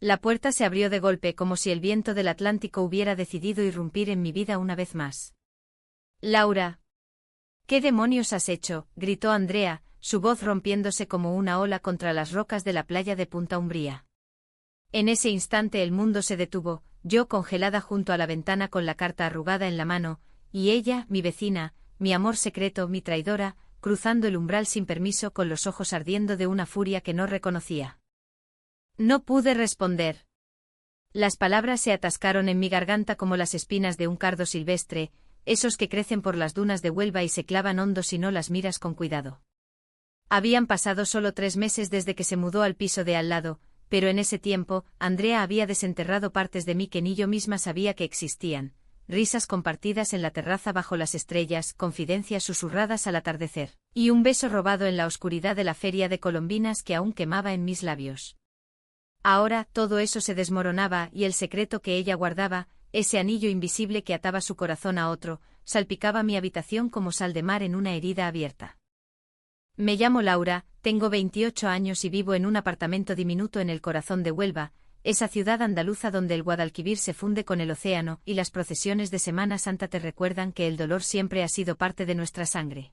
La puerta se abrió de golpe como si el viento del Atlántico hubiera decidido irrumpir en mi vida una vez más. «Laura. ¿Qué demonios has hecho?», gritó Andrea, su voz rompiéndose como una ola contra las rocas de la playa de Punta Umbría. En ese instante el mundo se detuvo, yo congelada junto a la ventana con la carta arrugada en la mano, y ella, mi vecina, mi amor secreto, mi traidora, cruzando el umbral sin permiso con los ojos ardiendo de una furia que no reconocía. No pude responder. Las palabras se atascaron en mi garganta como las espinas de un cardo silvestre, esos que crecen por las dunas de Huelva y se clavan hondo si no las miras con cuidado. Habían pasado solo 3 meses desde que se mudó al piso de al lado, pero en ese tiempo, Andrea había desenterrado partes de mí que ni yo misma sabía que existían, risas compartidas en la terraza bajo las estrellas, confidencias susurradas al atardecer, y un beso robado en la oscuridad de la feria de Colombinas que aún quemaba en mis labios. Ahora todo eso se desmoronaba y el secreto que ella guardaba, ese anillo invisible que ataba su corazón a otro, salpicaba mi habitación como sal de mar en una herida abierta. Me llamo Laura, tengo 28 años y vivo en un apartamento diminuto en el corazón de Huelva, esa ciudad andaluza donde el Guadalquivir se funde con el océano y las procesiones de Semana Santa te recuerdan que el dolor siempre ha sido parte de nuestra sangre.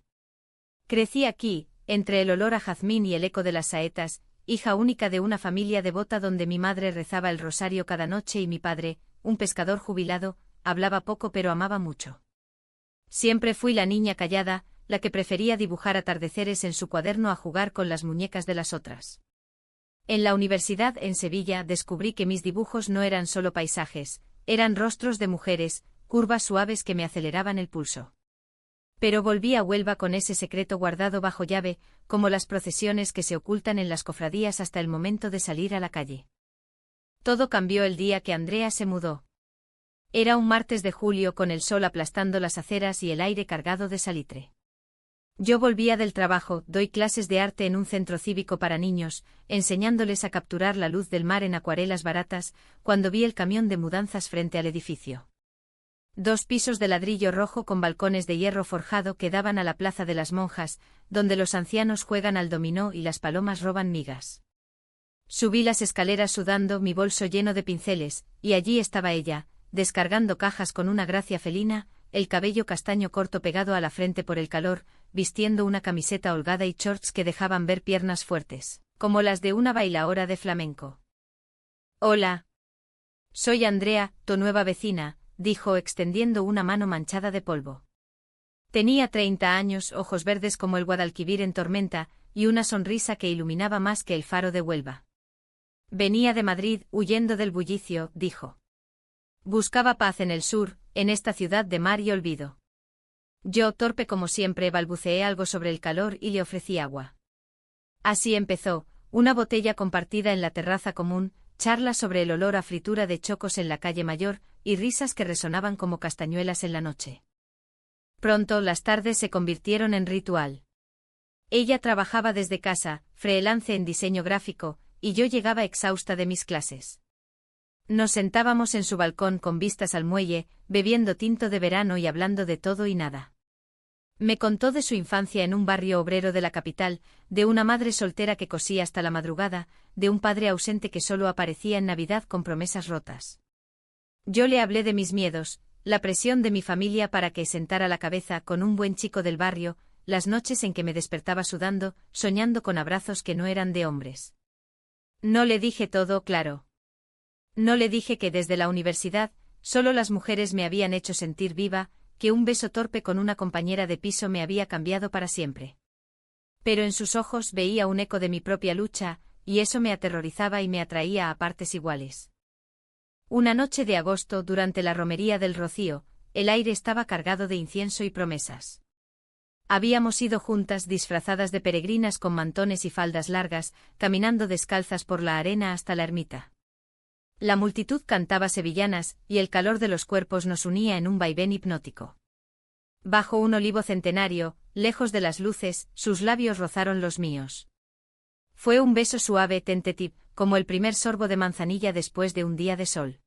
Crecí aquí, entre el olor a jazmín y el eco de las saetas, hija única de una familia devota donde mi madre rezaba el rosario cada noche y mi padre, un pescador jubilado, hablaba poco pero amaba mucho. Siempre fui la niña callada, la que prefería dibujar atardeceres en su cuaderno a jugar con las muñecas de las otras. En la universidad en Sevilla descubrí que mis dibujos no eran solo paisajes, eran rostros de mujeres, curvas suaves que me aceleraban el pulso. Pero volví a Huelva con ese secreto guardado bajo llave, como las procesiones que se ocultan en las cofradías hasta el momento de salir a la calle. Todo cambió el día que Andrea se mudó. Era un martes de julio con el sol aplastando las aceras y el aire cargado de salitre. Yo volvía del trabajo, doy clases de arte en un centro cívico para niños, enseñándoles a capturar la luz del mar en acuarelas baratas, cuando vi el camión de mudanzas frente al edificio. 2 pisos de ladrillo rojo con balcones de hierro forjado que daban a la plaza de las monjas, donde los ancianos juegan al dominó y las palomas roban migas. Subí las escaleras sudando, mi bolso lleno de pinceles, y allí estaba ella, descargando cajas con una gracia felina, el cabello castaño corto pegado a la frente por el calor, vistiendo una camiseta holgada y shorts que dejaban ver piernas fuertes, como las de una bailaora de flamenco. «Hola. Soy Andrea, tu nueva vecina», dijo extendiendo una mano manchada de polvo. Tenía 30 años, ojos verdes como el Guadalquivir en tormenta, y una sonrisa que iluminaba más que el faro de Huelva. Venía de Madrid, huyendo del bullicio, dijo. Buscaba paz en el sur, en esta ciudad de mar y olvido. Yo, torpe como siempre, balbuceé algo sobre el calor y le ofrecí agua. Así empezó, una botella compartida en la terraza común, charlas sobre el olor a fritura de chocos en la calle Mayor, y risas que resonaban como castañuelas en la noche. Pronto las tardes se convirtieron en ritual. Ella trabajaba desde casa, freelance en diseño gráfico, y yo llegaba exhausta de mis clases. Nos sentábamos en su balcón con vistas al muelle, bebiendo tinto de verano y hablando de todo y nada. Me contó de su infancia en un barrio obrero de la capital, de una madre soltera que cosía hasta la madrugada, de un padre ausente que solo aparecía en Navidad con promesas rotas. Yo le hablé de mis miedos, la presión de mi familia para que sentara la cabeza con un buen chico del barrio, las noches en que me despertaba sudando, soñando con abrazos que no eran de hombres. No le dije todo claro. No le dije que desde la universidad, solo las mujeres me habían hecho sentir viva, que un beso torpe con una compañera de piso me había cambiado para siempre. Pero en sus ojos veía un eco de mi propia lucha, y eso me aterrorizaba y me atraía a partes iguales. Una noche de agosto, durante la romería del Rocío, el aire estaba cargado de incienso y promesas. Habíamos ido juntas disfrazadas de peregrinas con mantones y faldas largas, caminando descalzas por la arena hasta la ermita. La multitud cantaba sevillanas, y el calor de los cuerpos nos unía en un vaivén hipnótico. Bajo un olivo centenario, lejos de las luces, sus labios rozaron los míos. Fue un beso suave tentetip, como el primer sorbo de manzanilla después de un día de sol.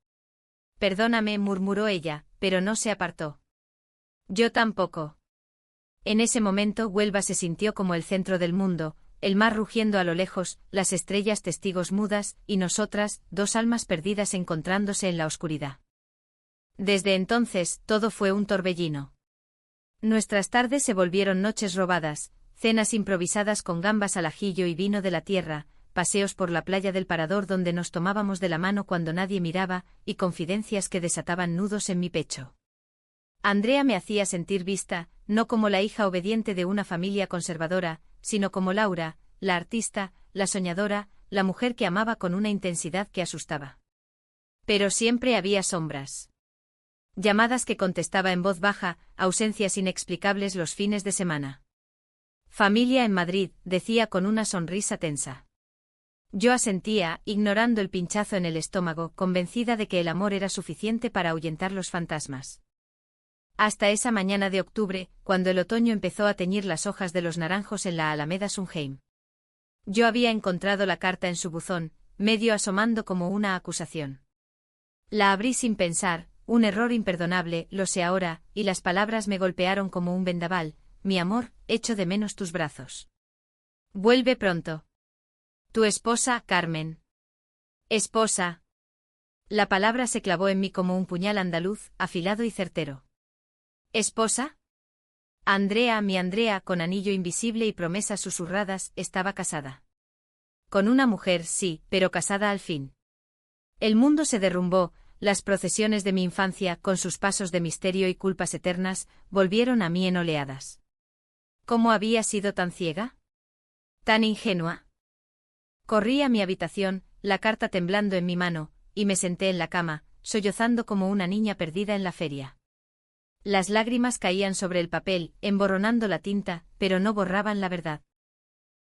Perdóname, murmuró ella, pero no se apartó. Yo tampoco. En ese momento Huelva se sintió como el centro del mundo, el mar rugiendo a lo lejos, las estrellas testigos mudas, y nosotras, dos almas perdidas encontrándose en la oscuridad. Desde entonces, todo fue un torbellino. Nuestras tardes se volvieron noches robadas, cenas improvisadas con gambas al ajillo y vino de la tierra, paseos por la playa del Parador donde nos tomábamos de la mano cuando nadie miraba, y confidencias que desataban nudos en mi pecho. Andrea me hacía sentir vista, no como la hija obediente de una familia conservadora, sino como Laura, la artista, la soñadora, la mujer que amaba con una intensidad que asustaba. Pero siempre había sombras. Llamadas que contestaba en voz baja, ausencias inexplicables los fines de semana. Familia en Madrid, decía con una sonrisa tensa. Yo asentía, ignorando el pinchazo en el estómago, convencida de que el amor era suficiente para ahuyentar los fantasmas. Hasta esa mañana de octubre, cuando el otoño empezó a teñir las hojas de los naranjos en la Alameda Sundheim. Yo había encontrado la carta en su buzón, medio asomando como una acusación. La abrí sin pensar, un error imperdonable, lo sé ahora, y las palabras me golpearon como un vendaval. Mi amor, echo de menos tus brazos. Vuelve pronto. Tu esposa, Carmen. Esposa. La palabra se clavó en mí como un puñal andaluz, afilado y certero. ¿Esposa? Andrea, mi Andrea, con anillo invisible y promesas susurradas, estaba casada. Con una mujer, sí, pero casada al fin. El mundo se derrumbó, las procesiones de mi infancia, con sus pasos de misterio y culpas eternas, volvieron a mí en oleadas. ¿Cómo había sido tan ciega? ¿Tan ingenua? Corrí a mi habitación, la carta temblando en mi mano, y me senté en la cama, sollozando como una niña perdida en la feria. Las lágrimas caían sobre el papel, emborronando la tinta, pero no borraban la verdad.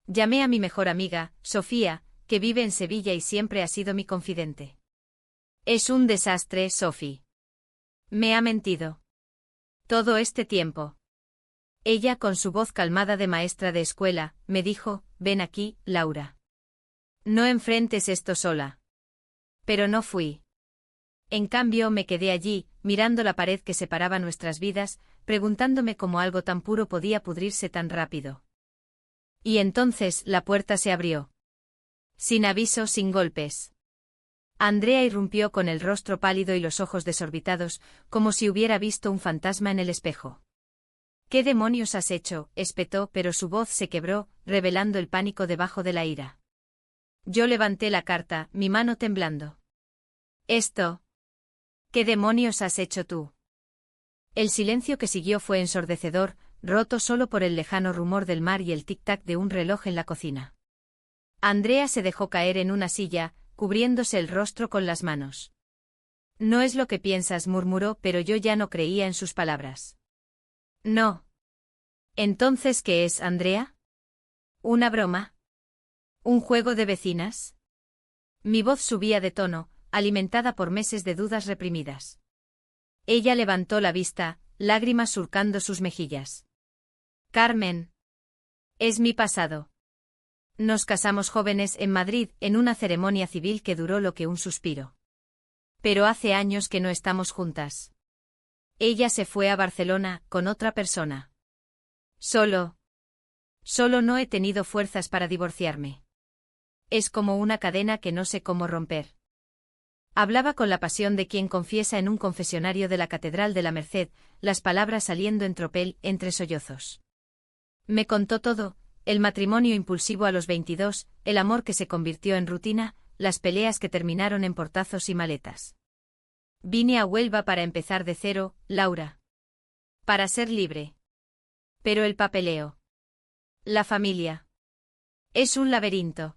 Llamé a mi mejor amiga, Sofía, que vive en Sevilla y siempre ha sido mi confidente. Es un desastre, Sophie. Me ha mentido. Todo este tiempo. Ella, con su voz calmada de maestra de escuela, me dijo, ven aquí, Laura. No enfrentes esto sola. Pero no fui. En cambio me quedé allí, mirando la pared que separaba nuestras vidas, preguntándome cómo algo tan puro podía pudrirse tan rápido. Y entonces la puerta se abrió. Sin aviso, sin golpes. Andrea irrumpió con el rostro pálido y los ojos desorbitados, como si hubiera visto un fantasma en el espejo. ¿Qué demonios has hecho?, espetó, pero su voz se quebró, revelando el pánico debajo de la ira. Yo levanté la carta, mi mano temblando. Esto. ¿Qué demonios has hecho tú? El silencio que siguió fue ensordecedor, roto solo por el lejano rumor del mar y el tic-tac de un reloj en la cocina. Andrea se dejó caer en una silla, cubriéndose el rostro con las manos. No es lo que piensas, murmuró, pero yo ya no creía en sus palabras. No. ¿Entonces qué es, Andrea? ¿Una broma? ¿Un juego de vecinas? Mi voz subía de tono, alimentada por meses de dudas reprimidas. Ella levantó la vista, lágrimas surcando sus mejillas. Carmen. Es mi pasado. Nos casamos jóvenes en Madrid en una ceremonia civil que duró lo que un suspiro. Pero hace años que no estamos juntas. Ella se fue a Barcelona con otra persona. Solo no he tenido fuerzas para divorciarme. Es como una cadena que no sé cómo romper. Hablaba con la pasión de quien confiesa en un confesionario de la Catedral de la Merced, las palabras saliendo en tropel, entre sollozos. Me contó todo, el matrimonio impulsivo a los 22, el amor que se convirtió en rutina, las peleas que terminaron en portazos y maletas. Vine a Huelva para empezar de cero, Laura. Para ser libre. Pero el papeleo. La familia. Es un laberinto.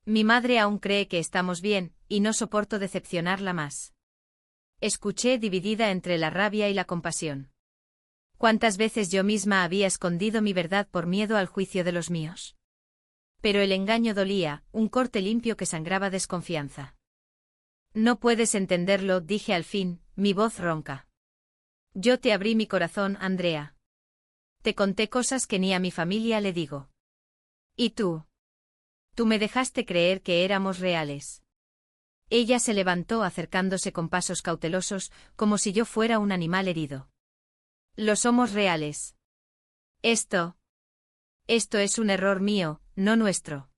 Mi madre aún cree que estamos bien, y no soporto decepcionarla más. Escuché dividida entre la rabia y la compasión. ¿Cuántas veces yo misma había escondido mi verdad por miedo al juicio de los míos? Pero el engaño dolía, un corte limpio que sangraba desconfianza. No puedes entenderlo, dije al fin, mi voz ronca. Yo te abrí mi corazón, Andrea. Te conté cosas que ni a mi familia le digo. ¿Y tú? Tú me dejaste creer que éramos reales. Ella se levantó acercándose con pasos cautelosos, como si yo fuera un animal herido. Lo somos reales. Esto es un error mío, no nuestro.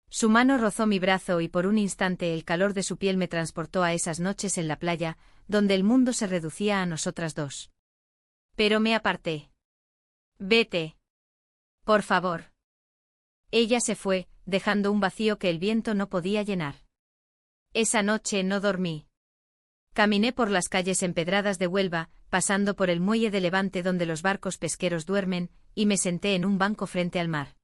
Su mano rozó mi brazo y por un instante el calor de su piel me transportó a esas noches en la playa, donde el mundo se reducía a nosotras dos. Pero me aparté. Vete. Por favor. Ella se fue, dejando un vacío que el viento no podía llenar. Esa noche no dormí. Caminé por las calles empedradas de Huelva, pasando por el muelle de Levante donde los barcos pesqueros duermen, y me senté en un banco frente al mar.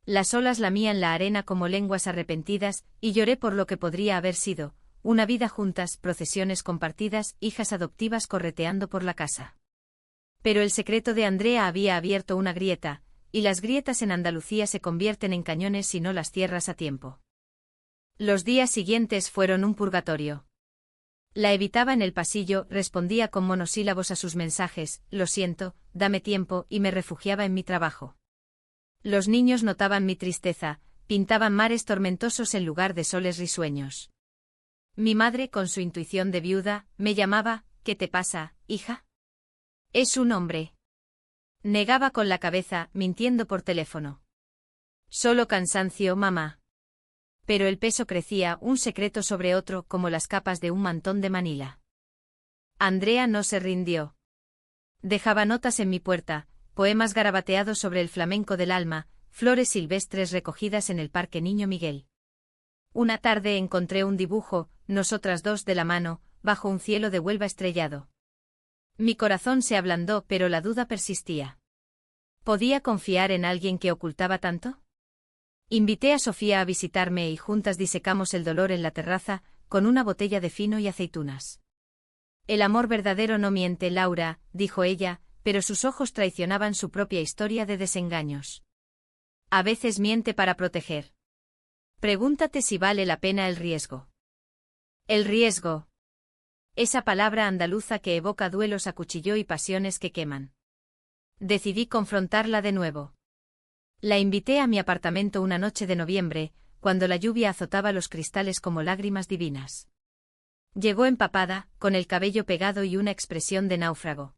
Las olas lamían la arena como lenguas arrepentidas, y lloré por lo que podría haber sido, una vida juntas, procesiones compartidas, hijas adoptivas correteando por la casa. Pero el secreto de Andrea había abierto una grieta, y las grietas en Andalucía se convierten en cañones si no las cierras a tiempo. Los días siguientes fueron un purgatorio. La evitaba en el pasillo, respondía con monosílabos a sus mensajes, lo siento, dame tiempo, y me refugiaba en mi trabajo. Los niños notaban mi tristeza, pintaban mares tormentosos en lugar de soles risueños. Mi madre, con su intuición de viuda, me llamaba, ¿qué te pasa, hija? Es un hombre. Negaba con la cabeza, mintiendo por teléfono. Solo cansancio, mamá. Pero el peso crecía, un secreto sobre otro, como las capas de un mantón de Manila. Andrea no se rindió. Dejaba notas en mi puerta, poemas garabateados sobre el flamenco del alma, flores silvestres recogidas en el Parque Niño Miguel. Una tarde encontré un dibujo, nosotras dos de la mano, bajo un cielo de Huelva estrellado. Mi corazón se ablandó, pero la duda persistía. ¿Podía confiar en alguien que ocultaba tanto? Invité a Sofía a visitarme y juntas disecamos el dolor en la terraza, con una botella de fino y aceitunas. El amor verdadero no miente, Laura, dijo ella, pero sus ojos traicionaban su propia historia de desengaños. A veces miente para proteger. Pregúntate si vale la pena el riesgo. El riesgo. Esa palabra andaluza que evoca duelos a cuchillo y pasiones que queman. Decidí confrontarla de nuevo. La invité a mi apartamento una noche de noviembre, cuando la lluvia azotaba los cristales como lágrimas divinas. Llegó empapada, con el cabello pegado y una expresión de náufrago.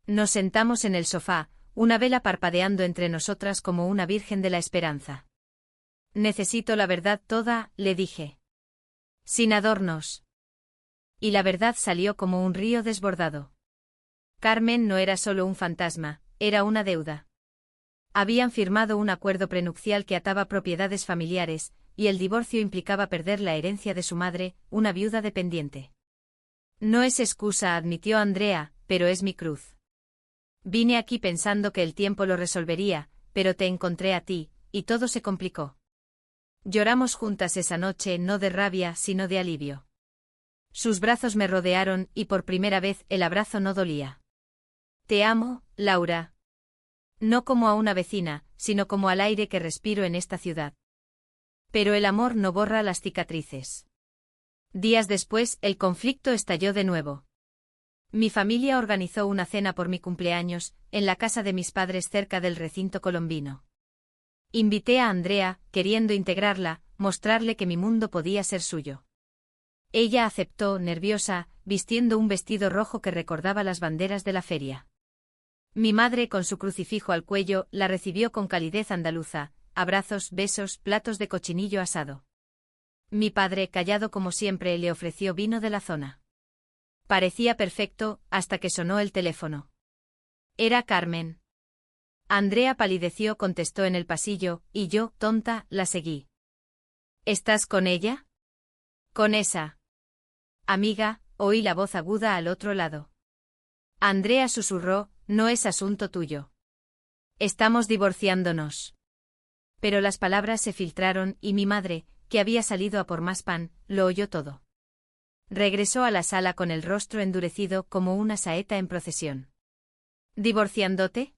Nos sentamos en el sofá, una vela parpadeando entre nosotras como una virgen de la esperanza. Necesito la verdad toda, le dije. Sin adornos. Y la verdad salió como un río desbordado. Carmen no era solo un fantasma, era una deuda. Habían firmado un acuerdo prenupcial que ataba propiedades familiares, y el divorcio implicaba perder la herencia de su madre, una viuda dependiente. No es excusa, admitió Andrea, pero es mi cruz. Vine aquí pensando que el tiempo lo resolvería, pero te encontré a ti, y todo se complicó. Lloramos juntas esa noche, no de rabia, sino de alivio. Sus brazos me rodearon, y por primera vez el abrazo no dolía. Te amo, Laura. No como a una vecina, sino como al aire que respiro en esta ciudad. Pero el amor no borra las cicatrices. Días después, el conflicto estalló de nuevo. Mi familia organizó una cena por mi cumpleaños, en la casa de mis padres cerca del recinto colombino. Invité a Andrea, queriendo integrarla, mostrarle que mi mundo podía ser suyo. Ella aceptó, nerviosa, vistiendo un vestido rojo que recordaba las banderas de la feria. Mi madre, con su crucifijo al cuello, la recibió con calidez andaluza, abrazos, besos, platos de cochinillo asado. Mi padre, callado como siempre, le ofreció vino de la zona. Parecía perfecto, hasta que sonó el teléfono. Era Carmen. Andrea palideció, contestó en el pasillo, y yo, tonta, la seguí. ¿Estás con ella? Con esa amiga, oí la voz aguda al otro lado. Andrea susurró, no es asunto tuyo. Estamos divorciándonos. Pero las palabras se filtraron y mi madre, que había salido a por más pan, lo oyó todo. Regresó a la sala con el rostro endurecido como una saeta en procesión. ¿Divorciándote?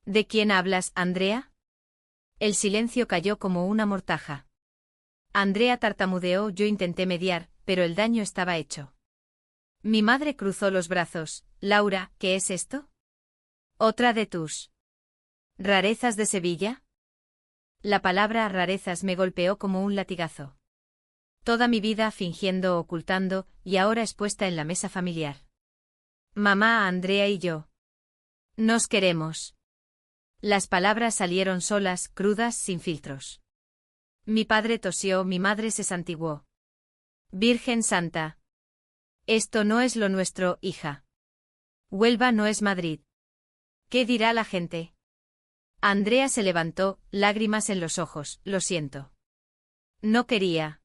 ¿De quién hablas, Andrea? El silencio cayó como una mortaja. Andrea tartamudeó, yo intenté mediar, pero el daño estaba hecho. Mi madre cruzó los brazos. Laura, ¿qué es esto? ¿Otra de tus rarezas de Sevilla? La palabra rarezas me golpeó como un latigazo. Toda mi vida fingiendo, ocultando, y ahora expuesta en la mesa familiar. Mamá, Andrea y yo. Nos queremos. Las palabras salieron solas, crudas, sin filtros. Mi padre tosió, mi madre se santiguó. Virgen Santa. Esto no es lo nuestro, hija. Huelva no es Madrid. ¿Qué dirá la gente? Andrea se levantó, lágrimas en los ojos, lo siento. No quería.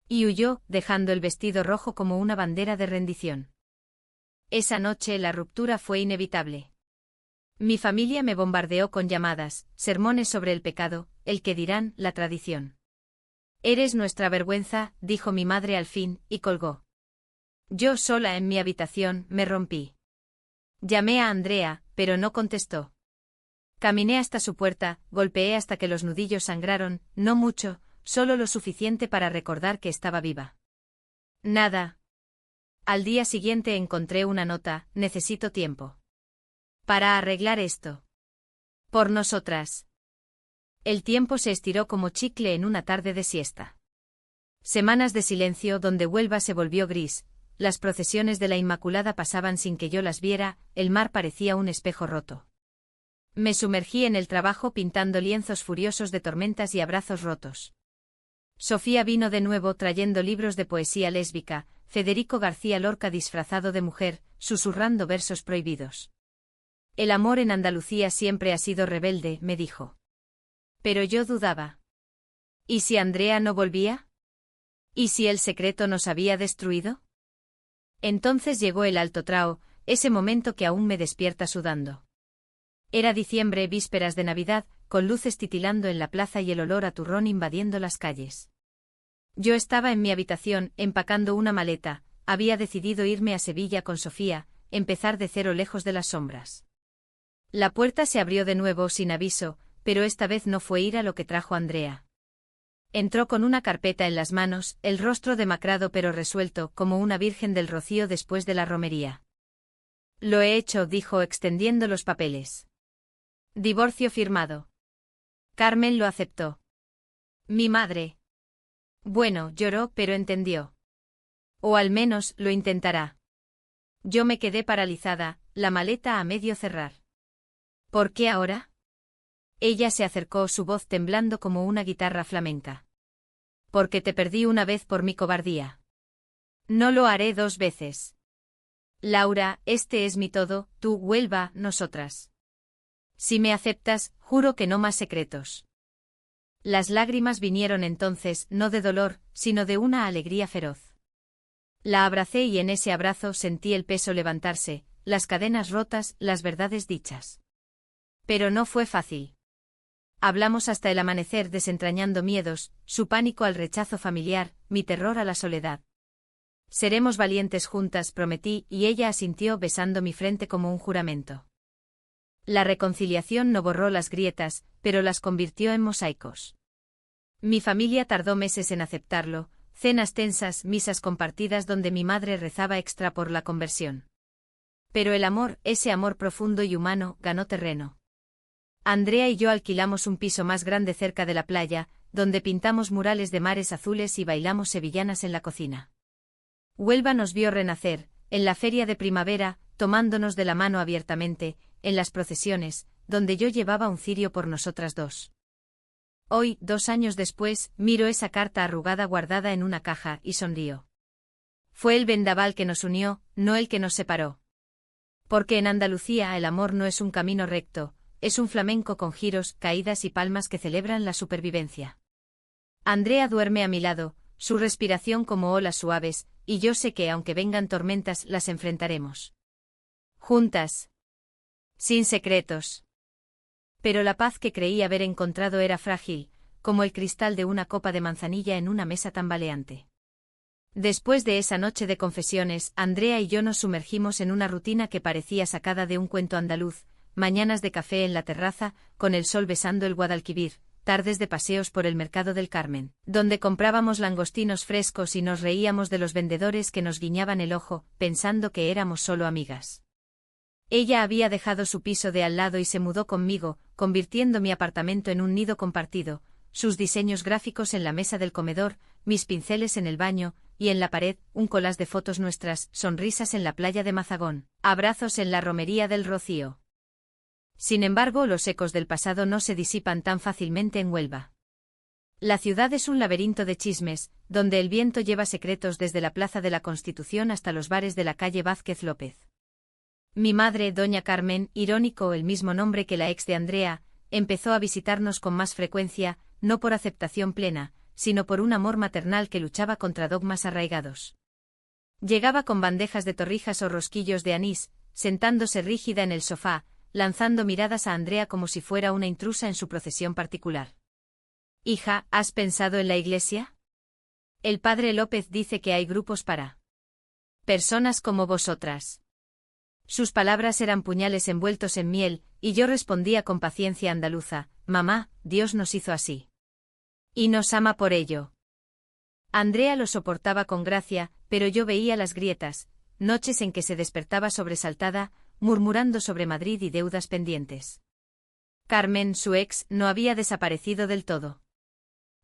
Y huyó, dejando el vestido rojo como una bandera de rendición. Esa noche la ruptura fue inevitable. Mi familia me bombardeó con llamadas, sermones sobre el pecado, el que dirán, la tradición. Eres nuestra vergüenza, dijo mi madre al fin, y colgó. Yo sola en mi habitación, me rompí. Llamé a Andrea, pero no contestó. Caminé hasta su puerta, golpeé hasta que los nudillos sangraron, no mucho, solo lo suficiente para recordar que estaba viva. Nada. Al día siguiente encontré una nota, necesito tiempo. Para arreglar esto. Por nosotras. El tiempo se estiró como chicle en una tarde de siesta. Semanas de silencio donde Huelva se volvió gris, las procesiones de la Inmaculada pasaban sin que yo las viera, el mar parecía un espejo roto. Me sumergí en el trabajo pintando lienzos furiosos de tormentas y abrazos rotos. Sofía vino de nuevo trayendo libros de poesía lésbica, Federico García Lorca disfrazado de mujer, susurrando versos prohibidos. El amor en Andalucía siempre ha sido rebelde, me dijo. Pero yo dudaba. ¿Y si Andrea no volvía? ¿Y si el secreto nos había destruido? Entonces llegó el alto trao, ese momento que aún me despierta sudando. Era diciembre, vísperas de Navidad, con luces titilando en la plaza y el olor a turrón invadiendo las calles. Yo estaba en mi habitación, empacando una maleta, había decidido irme a Sevilla con Sofía, empezar de cero lejos de las sombras. La puerta se abrió de nuevo sin aviso, pero esta vez no fue ira lo que trajo Andrea. Entró con una carpeta en las manos, el rostro demacrado pero resuelto, como una virgen del Rocío después de la romería. Lo he hecho, dijo extendiendo los papeles. Divorcio firmado. Carmen lo aceptó. Mi madre. Bueno, lloró, pero entendió. O al menos, lo intentará. Yo me quedé paralizada, la maleta a medio cerrar. ¿Por qué ahora? Ella se acercó, su voz temblando como una guitarra flamenca. Porque te perdí una vez por mi cobardía. No lo haré dos veces. Laura, este es mi todo, tú, Huelva, nosotras. Si me aceptas, juro que no más secretos. Las lágrimas vinieron entonces, no de dolor, sino de una alegría feroz. La abracé y en ese abrazo sentí el peso levantarse, las cadenas rotas, las verdades dichas. Pero no fue fácil. Hablamos hasta el amanecer desentrañando miedos, su pánico al rechazo familiar, mi terror a la soledad. Seremos valientes juntas, prometí, y ella asintió besando mi frente como un juramento. La reconciliación no borró las grietas, pero las convirtió en mosaicos. Mi familia tardó meses en aceptarlo, cenas tensas, misas compartidas donde mi madre rezaba extra por la conversión. Pero el amor, ese amor profundo y humano, ganó terreno. Andrea y yo alquilamos un piso más grande cerca de la playa, donde pintamos murales de mares azules y bailamos sevillanas en la cocina. Huelva nos vio renacer, en la feria de primavera, tomándonos de la mano abiertamente, en las procesiones, donde yo llevaba un cirio por nosotras dos. Hoy, 2 años después, miro esa carta arrugada guardada en una caja y sonrío. Fue el vendaval que nos unió, no el que nos separó. Porque en Andalucía el amor no es un camino recto, es un flamenco con giros, caídas y palmas que celebran la supervivencia. Andrea duerme a mi lado, su respiración como olas suaves, y yo sé que aunque vengan tormentas las enfrentaremos. Juntas. Sin secretos. Pero la paz que creí haber encontrado era frágil, como el cristal de una copa de manzanilla en una mesa tambaleante. Después de esa noche de confesiones, Andrea y yo nos sumergimos en una rutina que parecía sacada de un cuento andaluz, mañanas de café en la terraza, con el sol besando el Guadalquivir, tardes de paseos por el mercado del Carmen, donde comprábamos langostinos frescos y nos reíamos de los vendedores que nos guiñaban el ojo, pensando que éramos solo amigas. Ella había dejado su piso de al lado y se mudó conmigo, convirtiendo mi apartamento en un nido compartido, sus diseños gráficos en la mesa del comedor, mis pinceles en el baño, y en la pared, un collage de fotos nuestras, sonrisas en la playa de Mazagón, abrazos en la romería del Rocío. Sin embargo, los ecos del pasado no se disipan tan fácilmente en Huelva. La ciudad es un laberinto de chismes, donde el viento lleva secretos desde la Plaza de la Constitución hasta los bares de la calle Vázquez López. Mi madre, doña Carmen, irónico el mismo nombre que la ex de Andrea, empezó a visitarnos con más frecuencia, no por aceptación plena, sino por un amor maternal que luchaba contra dogmas arraigados. Llegaba con bandejas de torrijas o rosquillos de anís, sentándose rígida en el sofá, lanzando miradas a Andrea como si fuera una intrusa en su procesión particular. «Hija, ¿has pensado en la iglesia? El padre López dice que hay grupos para personas como vosotras». Sus palabras eran puñales envueltos en miel, y yo respondía con paciencia andaluza: «Mamá, Dios nos hizo así. Y nos ama por ello». Andrea lo soportaba con gracia, pero yo veía las grietas, noches en que se despertaba sobresaltada, murmurando sobre Madrid y deudas pendientes. Carmen, su ex, no había desaparecido del todo.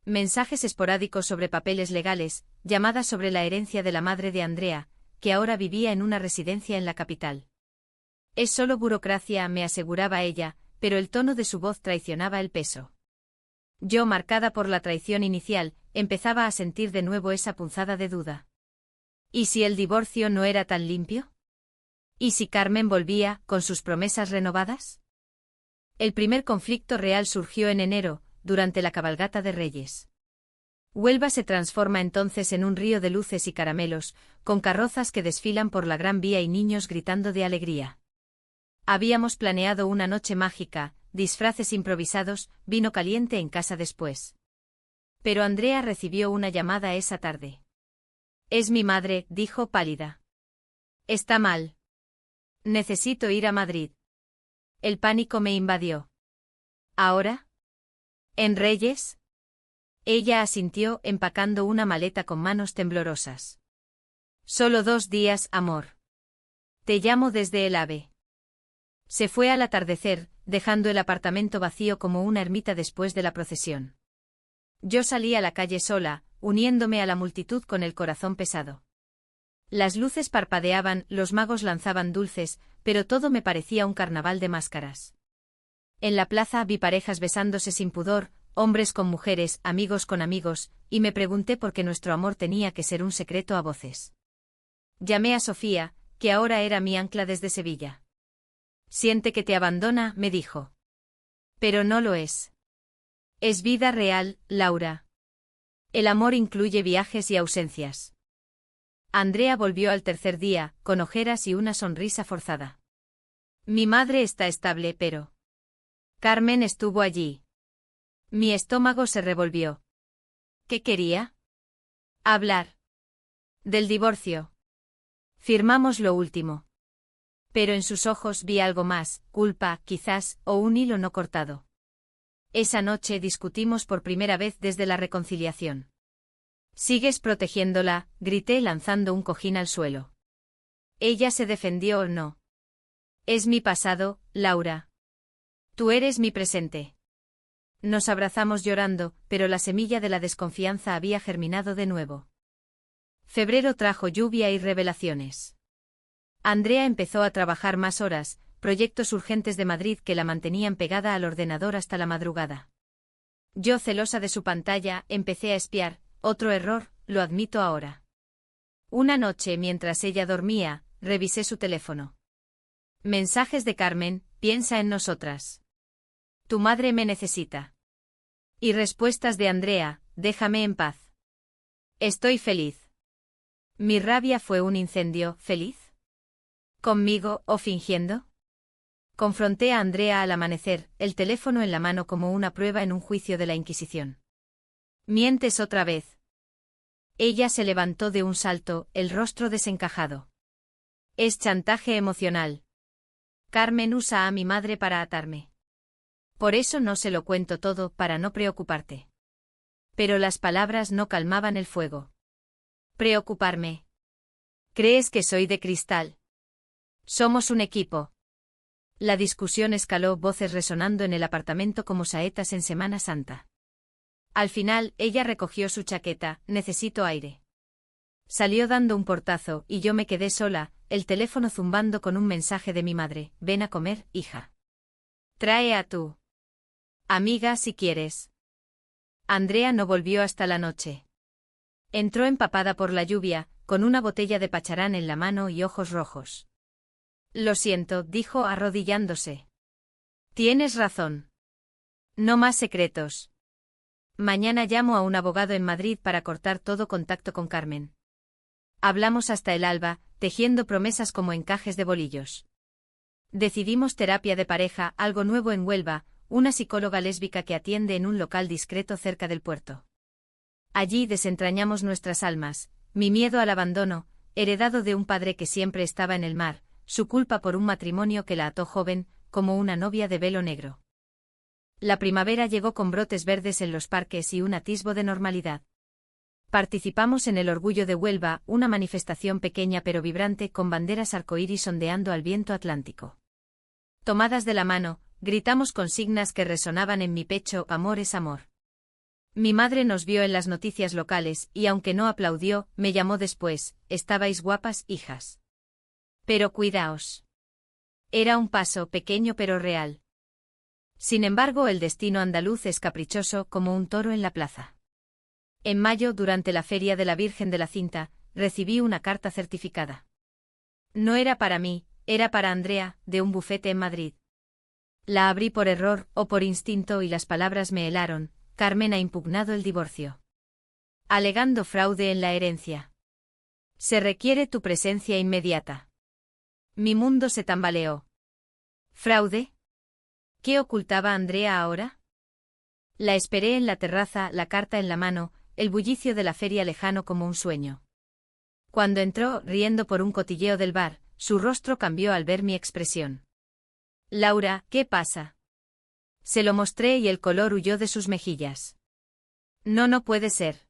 Mensajes esporádicos sobre papeles legales, llamadas sobre la herencia de la madre de Andrea, que ahora vivía en una residencia en la capital. «Es solo burocracia», me aseguraba ella, pero el tono de su voz traicionaba el peso. Yo, marcada por la traición inicial, empezaba a sentir de nuevo esa punzada de duda. ¿Y si el divorcio no era tan limpio? ¿Y si Carmen volvía, con sus promesas renovadas? El primer conflicto real surgió en enero, durante la cabalgata de Reyes. Huelva se transforma entonces en un río de luces y caramelos, con carrozas que desfilan por la Gran Vía y niños gritando de alegría. Habíamos planeado una noche mágica, disfraces improvisados, vino caliente en casa después. Pero Andrea recibió una llamada esa tarde. «Es mi madre», dijo pálida. «Está mal. Necesito ir a Madrid». El pánico me invadió. «¿Ahora? ¿En Reyes?». Ella asintió, empacando una maleta con manos temblorosas. «Solo 2 días, amor. Te llamo desde el AVE». Se fue al atardecer, dejando el apartamento vacío como una ermita después de la procesión. Yo salí a la calle sola, uniéndome a la multitud con el corazón pesado. Las luces parpadeaban, los magos lanzaban dulces, pero todo me parecía un carnaval de máscaras. En la plaza vi parejas besándose sin pudor, hombres con mujeres, amigos con amigos, y me pregunté por qué nuestro amor tenía que ser un secreto a voces. Llamé a Sofía, que ahora era mi ancla desde Sevilla. «Siente que te abandona», me dijo. «Pero no lo es. Es vida real, Laura. El amor incluye viajes y ausencias». Andrea volvió al tercer día, con ojeras y una sonrisa forzada. «Mi madre está estable, pero Carmen estuvo allí». Mi estómago se revolvió. ¿Qué quería? Hablar. Del divorcio. Firmamos lo último. Pero en sus ojos vi algo más, culpa, quizás, o un hilo no cortado. Esa noche discutimos por primera vez desde la reconciliación. «¿Sigues protegiéndola?», grité lanzando un cojín al suelo. Ella se defendió o no. «Es mi pasado, Laura. Tú eres mi presente». Nos abrazamos llorando, pero la semilla de la desconfianza había germinado de nuevo. Febrero trajo lluvia y revelaciones. Andrea empezó a trabajar más horas, proyectos urgentes de Madrid que la mantenían pegada al ordenador hasta la madrugada. Yo, celosa de su pantalla, empecé a espiar, otro error, lo admito ahora. Una noche, mientras ella dormía, revisé su teléfono. Mensajes de Carmen: «Piensa en nosotras. Tu madre me necesita». Y respuestas de Andrea: «Déjame en paz. Estoy feliz». Mi rabia fue un incendio. ¿Feliz? ¿Conmigo, o fingiendo? Confronté a Andrea al amanecer, el teléfono en la mano como una prueba en un juicio de la Inquisición. «Mientes otra vez». Ella se levantó de un salto, el rostro desencajado. «Es chantaje emocional. Carmen usa a mi madre para atarme. Por eso no se lo cuento todo, para no preocuparte». Pero las palabras no calmaban el fuego. «¿Preocuparme? ¿Crees que soy de cristal? Somos un equipo». La discusión escaló, voces resonando en el apartamento como saetas en Semana Santa. Al final, ella recogió su chaqueta: «Necesito aire». Salió dando un portazo, y yo me quedé sola, el teléfono zumbando con un mensaje de mi madre: «Ven a comer, hija». Trae a tu amiga si quieres. Andrea no volvió hasta la noche. Entró empapada por la lluvia, con una botella de pacharán en la mano y ojos rojos. Lo siento, dijo arrodillándose. Tienes razón. No más secretos. Mañana llamo a un abogado en Madrid para cortar todo contacto con Carmen. Hablamos hasta el alba, tejiendo promesas como encajes de bolillos. Decidimos terapia de pareja, algo nuevo en Huelva, una psicóloga lésbica que atiende en un local discreto cerca del puerto. Allí desentrañamos nuestras almas, mi miedo al abandono, heredado de un padre que siempre estaba en el mar, su culpa por un matrimonio que la ató joven, como una novia de velo negro. La primavera llegó con brotes verdes en los parques y un atisbo de normalidad. Participamos en el Orgullo de Huelva, una manifestación pequeña pero vibrante con banderas arcoíris ondeando al viento atlántico. Tomadas de la mano, gritamos consignas que resonaban en mi pecho: amor es amor. Mi madre nos vio en las noticias locales y aunque no aplaudió, me llamó después: estabais guapas, hijas. Pero cuidaos. Era un paso pequeño pero real. Sin embargo, el destino andaluz es caprichoso como un toro en la plaza. En mayo, durante la Feria de la Virgen de la Cinta, recibí una carta certificada. No era para mí, era para Andrea, de un bufete en Madrid. La abrí por error o por instinto y las palabras me helaron: Carmen ha impugnado el divorcio, alegando fraude en la herencia. Se requiere tu presencia inmediata. Mi mundo se tambaleó. ¿Fraude? ¿Qué ocultaba Andrea ahora? La esperé en la terraza, la carta en la mano, el bullicio de la feria lejano como un sueño. Cuando entró, riendo por un cotilleo del bar, su rostro cambió al ver mi expresión. Laura, ¿qué pasa? Se lo mostré y el color huyó de sus mejillas. No puede ser.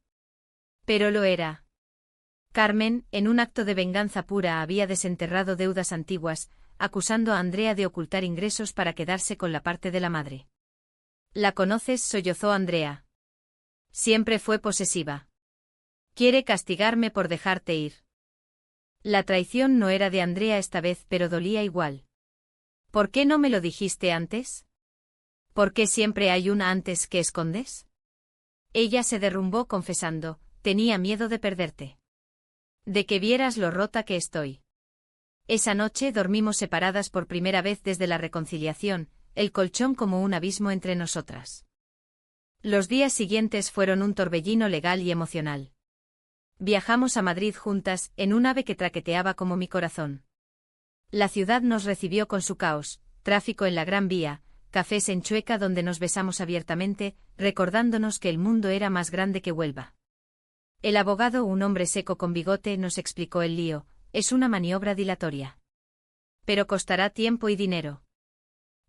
Pero lo era. Carmen, en un acto de venganza pura, había desenterrado deudas antiguas, acusando a Andrea de ocultar ingresos para quedarse con la parte de la madre. ¿La conoces?, sollozó Andrea. Siempre fue posesiva. Quiere castigarme por dejarte ir. La traición no era de Andrea esta vez, pero dolía igual. ¿Por qué no me lo dijiste antes? ¿Por qué siempre hay una antes que escondes? Ella se derrumbó confesando: tenía miedo de perderte. De que vieras lo rota que estoy. Esa noche dormimos separadas por primera vez desde la reconciliación, el colchón como un abismo entre nosotras. Los días siguientes fueron un torbellino legal y emocional. Viajamos a Madrid juntas, en un ave que traqueteaba como mi corazón. La ciudad nos recibió con su caos, tráfico en la Gran Vía, cafés en Chueca donde nos besamos abiertamente, recordándonos que el mundo era más grande que Huelva. El abogado, un hombre seco con bigote, nos explicó el lío: es una maniobra dilatoria. Pero costará tiempo y dinero.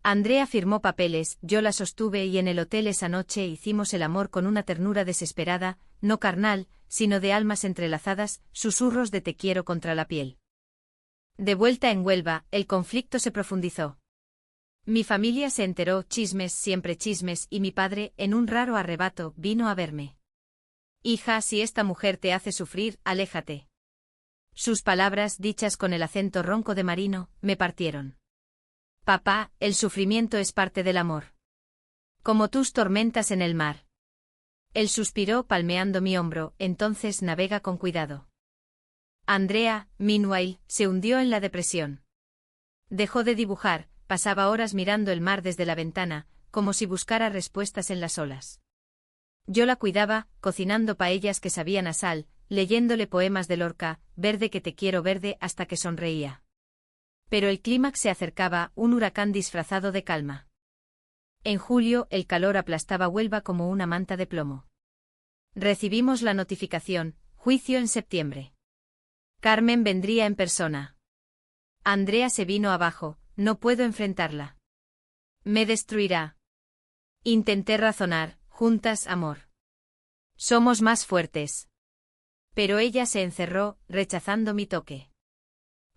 Andrea firmó papeles, yo la sostuve y en el hotel esa noche hicimos el amor con una ternura desesperada, no carnal, sino de almas entrelazadas, susurros de te quiero contra la piel. De vuelta en Huelva, el conflicto se profundizó. Mi familia se enteró, chismes, siempre chismes, y mi padre, en un raro arrebato, vino a verme. Hija, si esta mujer te hace sufrir, aléjate. Sus palabras, dichas con el acento ronco de marino, me partieron. Papá, el sufrimiento es parte del amor. Como tus tormentas en el mar. Él suspiró palmeando mi hombro: entonces navega con cuidado. Andrea, meanwhile, se hundió en la depresión. Dejó de dibujar, pasaba horas mirando el mar desde la ventana, como si buscara respuestas en las olas. Yo la cuidaba, cocinando paellas que sabían a sal, leyéndole poemas de Lorca, verde que te quiero verde, hasta que sonreía. Pero el clímax se acercaba, un huracán disfrazado de calma. En julio, el calor aplastaba Huelva como una manta de plomo. Recibimos la notificación: juicio en septiembre. Carmen vendría en persona. Andrea se vino abajo: no puedo enfrentarla. Me destruirá. Intenté razonar: juntas, amor. Somos más fuertes. Pero ella se encerró, rechazando mi toque.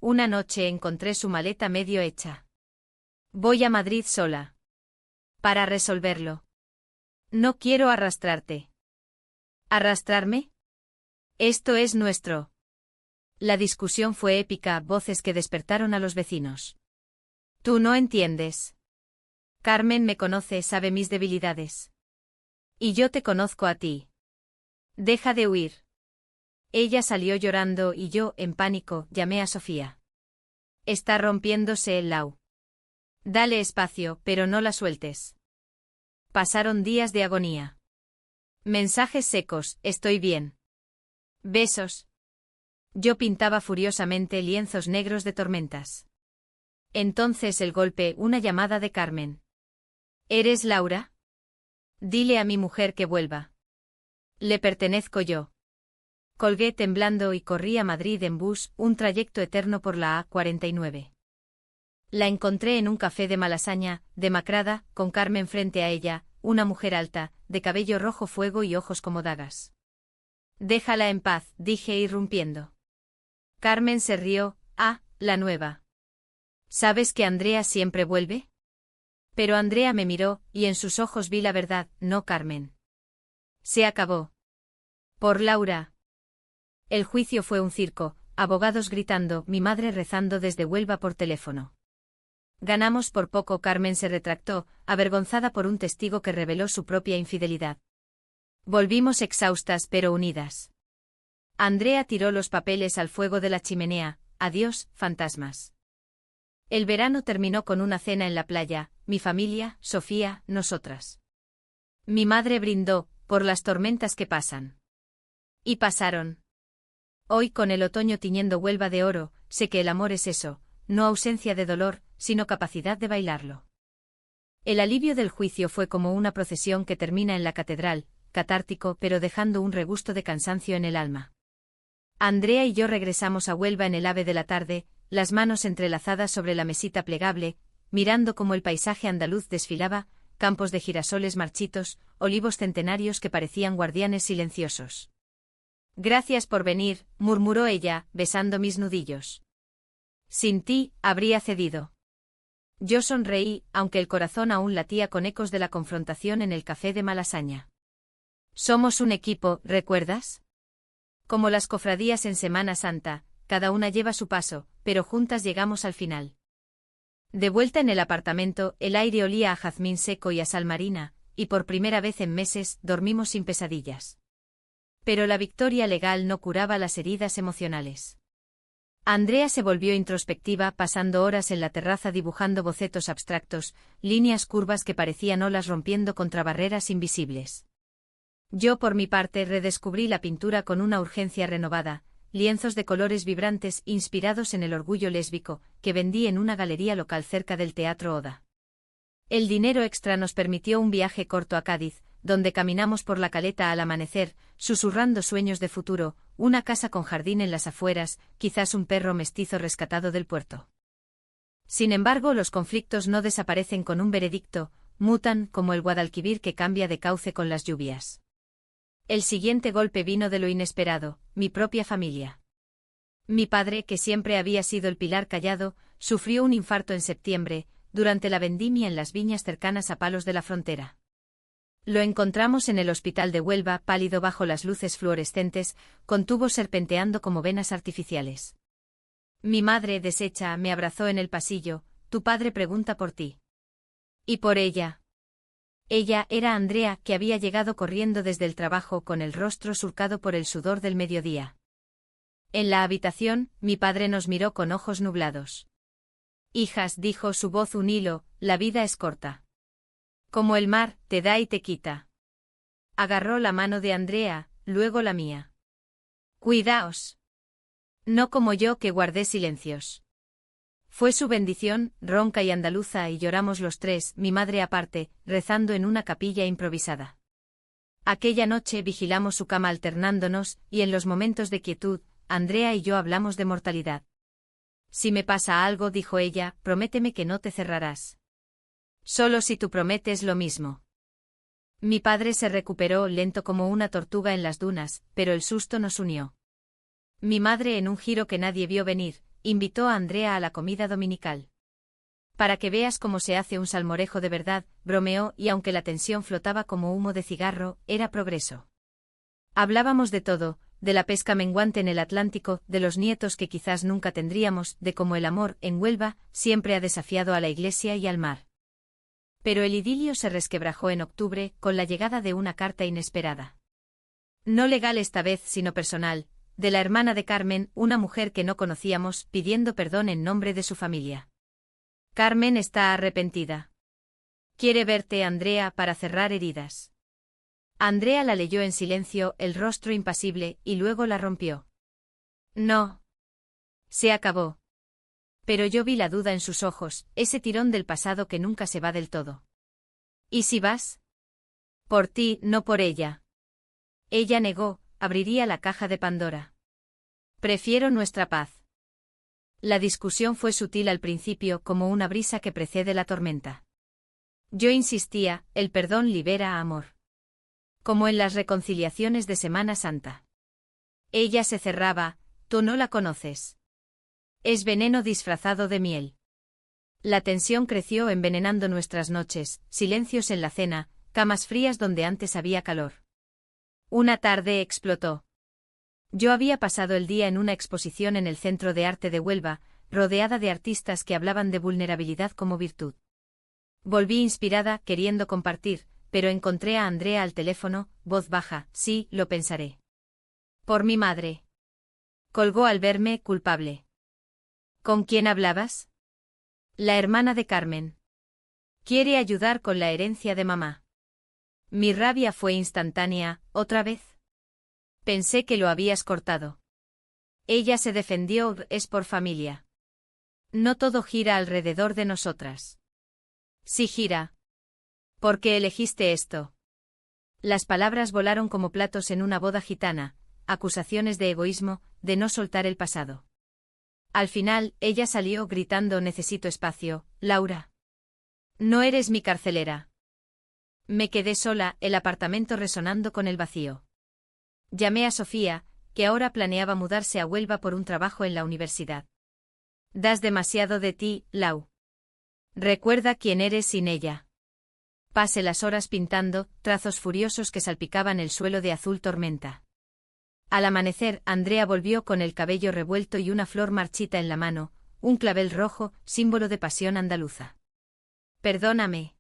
Una noche encontré su maleta medio hecha. Voy a Madrid sola. Para resolverlo. No quiero arrastrarte. ¿Arrastrarme? Esto es nuestro. La discusión fue épica, voces que despertaron a los vecinos. Tú no entiendes. Carmen me conoce, sabe mis debilidades. Y yo te conozco a ti. Deja de huir. Ella salió llorando y yo, en pánico, llamé a Sofía. Está rompiéndose el Lau. Dale espacio, pero no la sueltes. Pasaron días de agonía. Mensajes secos, estoy bien. Besos. Yo pintaba furiosamente lienzos negros de tormentas. Entonces el golpe, una llamada de Carmen. ¿Eres Laura? Dile a mi mujer que vuelva. Le pertenezco yo. Colgué temblando y corrí a Madrid en bus, un trayecto eterno por la A49. La encontré en un café de Malasaña, demacrada, con Carmen frente a ella, una mujer alta, de cabello rojo fuego y ojos como dagas. Déjala en paz, dije irrumpiendo. Carmen se rió. Ah, la nueva. ¿Sabes que Andrea siempre vuelve? Pero Andrea me miró, y en sus ojos vi la verdad, no Carmen. Se acabó. Por Laura. El juicio fue un circo, abogados gritando, mi madre rezando desde Huelva por teléfono. Ganamos por poco. Carmen se retractó, avergonzada por un testigo que reveló su propia infidelidad. Volvimos exhaustas pero unidas. Andrea tiró los papeles al fuego de la chimenea. Adiós, fantasmas. El verano terminó con una cena en la playa, mi familia, Sofía, nosotras. Mi madre brindó, por las tormentas que pasan. Y pasaron. Hoy, con el otoño tiñendo Huelva de oro, sé que el amor es eso, no ausencia de dolor, sino capacidad de bailarlo. El alivio del juicio fue como una procesión que termina en la catedral, catártico pero dejando un regusto de cansancio en el alma. Andrea y yo regresamos a Huelva en el AVE de la tarde, las manos entrelazadas sobre la mesita plegable, mirando cómo el paisaje andaluz desfilaba, campos de girasoles marchitos, olivos centenarios que parecían guardianes silenciosos. Gracias por venir, murmuró ella, besando mis nudillos. Sin ti, habría cedido. Yo sonreí, aunque el corazón aún latía con ecos de la confrontación en el café de Malasaña. Somos un equipo, ¿recuerdas? Como las cofradías en Semana Santa, cada una lleva su paso, pero juntas llegamos al final. De vuelta en el apartamento, el aire olía a jazmín seco y a sal marina, y por primera vez en meses, dormimos sin pesadillas. Pero la victoria legal no curaba las heridas emocionales. Andrea se volvió introspectiva, pasando horas en la terraza dibujando bocetos abstractos, líneas curvas que parecían olas rompiendo contra barreras invisibles. Yo, por mi parte, redescubrí la pintura con una urgencia renovada, lienzos de colores vibrantes inspirados en el orgullo lésbico, que vendí en una galería local cerca del Teatro Oda. El dinero extra nos permitió un viaje corto a Cádiz, donde caminamos por la caleta al amanecer, susurrando sueños de futuro, una casa con jardín en las afueras, quizás un perro mestizo rescatado del puerto. Sin embargo, los conflictos no desaparecen con un veredicto, mutan como el Guadalquivir que cambia de cauce con las lluvias. El siguiente golpe vino de lo inesperado, mi propia familia. Mi padre, que siempre había sido el pilar callado, sufrió un infarto en septiembre, durante la vendimia en las viñas cercanas a Palos de la Frontera. Lo encontramos en el hospital de Huelva, pálido bajo las luces fluorescentes, con tubos serpenteando como venas artificiales. Mi madre, deshecha, me abrazó en el pasillo. Tu padre pregunta por ti. ¿Y por ella? Ella era Andrea, que había llegado corriendo desde el trabajo con el rostro surcado por el sudor del mediodía. En la habitación, mi padre nos miró con ojos nublados. Hijas, dijo su voz un hilo, la vida es corta. Como el mar, te da y te quita. Agarró la mano de Andrea, luego la mía. Cuidaos. No como yo, que guardé silencios. Fue su bendición, ronca y andaluza, y lloramos los tres, mi madre aparte, rezando en una capilla improvisada. Aquella noche vigilamos su cama alternándonos, y en los momentos de quietud, Andrea y yo hablamos de mortalidad. Si me pasa algo, dijo ella, prométeme que no te cerrarás. Solo si tú prometes lo mismo. Mi padre se recuperó lento como una tortuga en las dunas, pero el susto nos unió. Mi madre, en un giro que nadie vio venir, invitó a Andrea a la comida dominical. Para que veas cómo se hace un salmorejo de verdad, bromeó, y aunque la tensión flotaba como humo de cigarro, era progreso. Hablábamos de todo, de la pesca menguante en el Atlántico, de los nietos que quizás nunca tendríamos, de cómo el amor, en Huelva, siempre ha desafiado a la iglesia y al mar. Pero el idilio se resquebrajó en octubre con la llegada de una carta inesperada. No legal esta vez, sino personal, de la hermana de Carmen, una mujer que no conocíamos, pidiendo perdón en nombre de su familia. Carmen está arrepentida. Quiere verte, Andrea, para cerrar heridas. Andrea la leyó en silencio, el rostro impasible, y luego la rompió. No. Se acabó. Pero yo vi la duda en sus ojos, ese tirón del pasado que nunca se va del todo. ¿Y si vas? Por ti, no por ella. Ella negó, abriría la caja de Pandora. Prefiero nuestra paz. La discusión fue sutil al principio, como una brisa que precede la tormenta. Yo insistía, el perdón libera amor. Como en las reconciliaciones de Semana Santa. Ella se cerraba, tú no la conoces. Es veneno disfrazado de miel. La tensión creció envenenando nuestras noches, silencios en la cena, camas frías donde antes había calor. Una tarde explotó. Yo había pasado el día en una exposición en el Centro de Arte de Huelva, rodeada de artistas que hablaban de vulnerabilidad como virtud. Volví inspirada, queriendo compartir, pero encontré a Andrea al teléfono, voz baja, sí, lo pensaré. Por mi madre. Colgó al verme, culpable. ¿Con quién hablabas? La hermana de Carmen. Quiere ayudar con la herencia de mamá. Mi rabia fue instantánea, ¿otra vez? Pensé que lo habías cortado. Ella se defendió, es por familia. No todo gira alrededor de nosotras. Sí gira. ¿Por qué elegiste esto? Las palabras volaron como platos en una boda gitana, acusaciones de egoísmo, de no soltar el pasado. Al final, ella salió gritando necesito espacio, Laura. No eres mi carcelera. Me quedé sola, el apartamento resonando con el vacío. Llamé a Sofía, que ahora planeaba mudarse a Huelva por un trabajo en la universidad. Das demasiado de ti, Lau. Recuerda quién eres sin ella. Pasé las horas pintando, trazos furiosos que salpicaban el suelo de azul tormenta. Al amanecer, Andrea volvió con el cabello revuelto y una flor marchita en la mano, un clavel rojo, símbolo de pasión andaluza. Perdóname.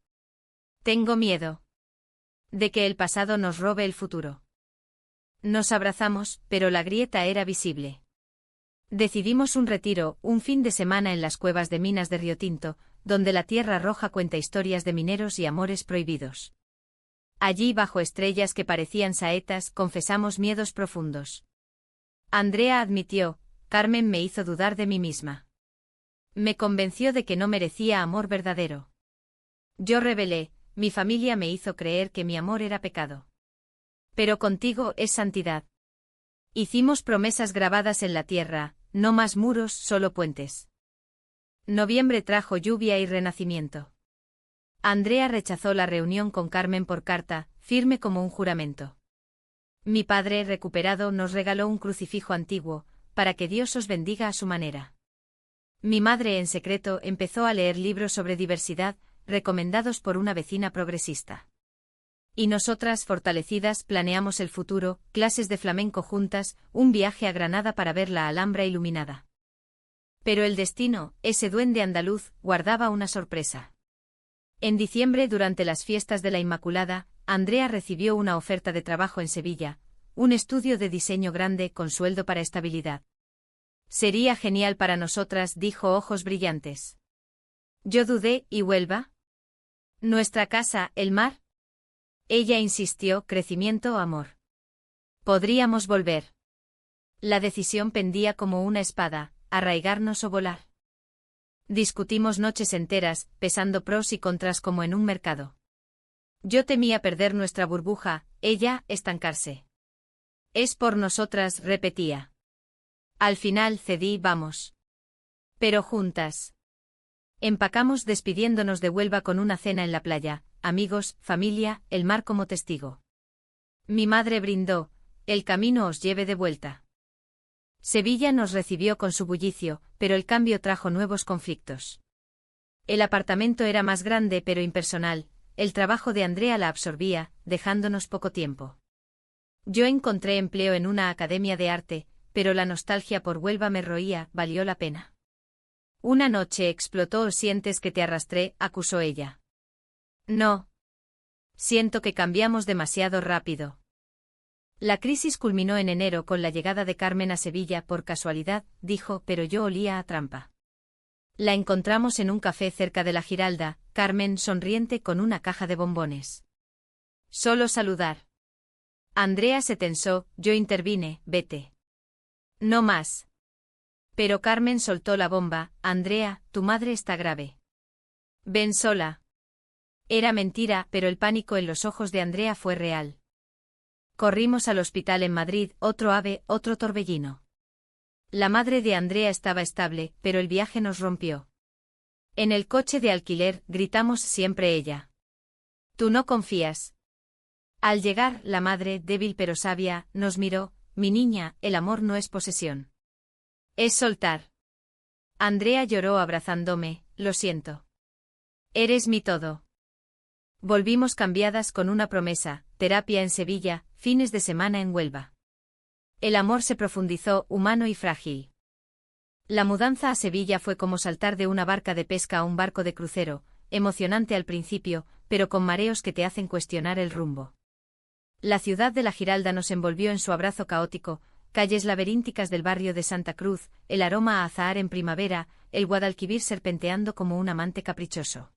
Tengo miedo. De que el pasado nos robe el futuro. Nos abrazamos, pero la grieta era visible. Decidimos un retiro, un fin de semana en las cuevas de minas de Riotinto, donde la tierra roja cuenta historias de mineros y amores prohibidos. Allí, bajo estrellas que parecían saetas, confesamos miedos profundos. Andrea admitió, Carmen me hizo dudar de mí misma. Me convenció de que no merecía amor verdadero. Yo rebelé, mi familia me hizo creer que mi amor era pecado. Pero contigo es santidad. Hicimos promesas grabadas en la tierra, no más muros, solo puentes. Noviembre trajo lluvia y renacimiento. Andrea rechazó la reunión con Carmen por carta, firme como un juramento. Mi padre, recuperado, nos regaló un crucifijo antiguo, para que Dios os bendiga a su manera. Mi madre, en secreto, empezó a leer libros sobre diversidad, recomendados por una vecina progresista. Y nosotras, fortalecidas, planeamos el futuro, clases de flamenco juntas, un viaje a Granada para ver la Alhambra iluminada. Pero el destino, ese duende andaluz, guardaba una sorpresa. En diciembre, durante las fiestas de la Inmaculada, Andrea recibió una oferta de trabajo en Sevilla, un estudio de diseño grande con sueldo para estabilidad. Sería genial para nosotras, dijo ojos brillantes. Yo dudé, ¿y Huelva? ¿Nuestra casa, el mar? Ella insistió, crecimiento, amor. Podríamos volver. La decisión pendía como una espada, arraigarnos o volar. Discutimos noches enteras, pesando pros y contras como en un mercado. Yo temía perder nuestra burbuja, ella, estancarse. Es por nosotras, repetía. Al final cedí, vamos. Pero juntas. Empacamos despidiéndonos de Huelva con una cena en la playa, amigos, familia, el mar como testigo. Mi madre brindó, el camino os lleve de vuelta. Sevilla nos recibió con su bullicio, pero el cambio trajo nuevos conflictos. El apartamento era más grande pero impersonal, el trabajo de Andrea la absorbía, dejándonos poco tiempo. Yo encontré empleo en una academia de arte, pero la nostalgia por Huelva me roía, valió la pena. Una noche explotó, sientes que te arrastré, acusó ella. No. Siento que cambiamos demasiado rápido. La crisis culminó en enero con la llegada de Carmen a Sevilla por casualidad, dijo, pero yo olía a trampa. La encontramos en un café cerca de la Giralda, Carmen sonriente con una caja de bombones. Solo saludar. Andrea se tensó, yo intervine, vete. No más. Pero Carmen soltó la bomba, Andrea, tu madre está grave. Ven sola. Era mentira, pero el pánico en los ojos de Andrea fue real. Corrimos al hospital en Madrid, otro ave, otro torbellino. La madre de Andrea estaba estable, pero el viaje nos rompió. En el coche de alquiler, gritamos siempre ella. Tú no confías. Al llegar, la madre, débil pero sabia, nos miró, mi niña, el amor no es posesión. Es soltar. Andrea lloró abrazándome, lo siento. Eres mi todo. Volvimos cambiadas con una promesa, terapia en Sevilla, fines de semana en Huelva. El amor se profundizó, humano y frágil. La mudanza a Sevilla fue como saltar de una barca de pesca a un barco de crucero, emocionante al principio, pero con mareos que te hacen cuestionar el rumbo. La ciudad de la Giralda nos envolvió en su abrazo caótico, calles laberínticas del barrio de Santa Cruz, el aroma a azahar en primavera, el Guadalquivir serpenteando como un amante caprichoso.